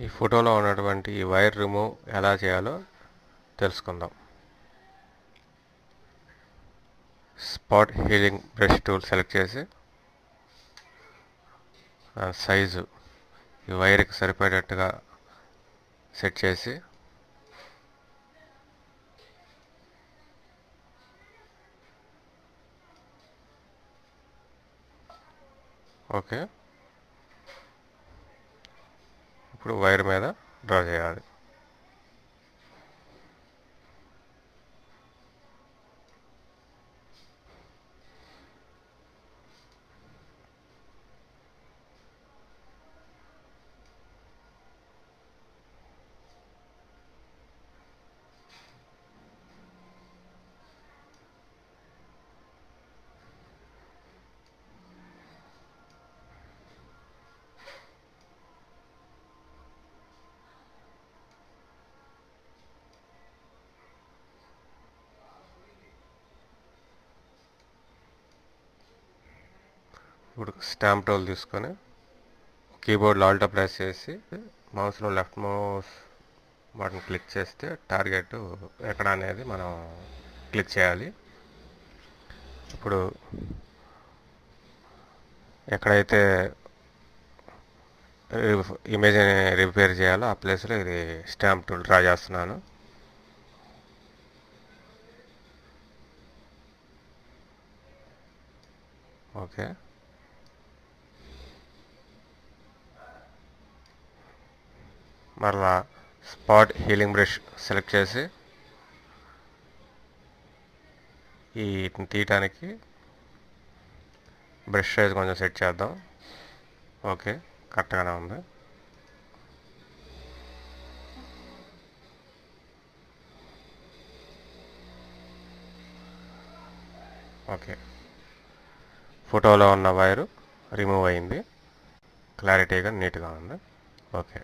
ఈ ఫోటోలో ఉన్నటువంటి ఈ వైర్ రిమూవ్ ఎలా చేయాలో తెలుసుకుందాం. Spot healing brush tool select చేసి సైజు ఈ వైర్కి సరిపడేట్టుగా సెట్ చేసి ఓకే. ఇప్పుడు వైర్ మీద డ్రా చేయాలి. ఇప్పుడు స్టాంప్ టూల్ తీసుకొని కీబోర్డ్లో ఆల్ట్ ప్రెస్ చేసి మౌస్లో లెఫ్ట్ మౌస్ బటన్ క్లిక్ చేస్తే టార్గెట్ ఎక్కడ అనేది మనం క్లిక్ చేయాలి. ఇప్పుడు ఎక్కడైతే ఇమేజ్ని రిపేర్ చేయాలో ఆ ప్లేస్లో ఇది స్టాంప్ టూల్ డ్రా చేస్తున్నాను. ఓకే. మరలా స్పాట్ హీలింగ్ బ్రష్ సెలెక్ట్ చేసి ఈ తీయటానికి బ్రష్ సైజ్ కొంచెం సెట్ చేద్దాం. ఓకే, కరెక్ట్గానే ఉంది. ఓకే, ఫోటోలో ఉన్న వైరు రిమూవ్ అయింది. క్లారిటీగా నీట్గా ఉంది. ఓకే.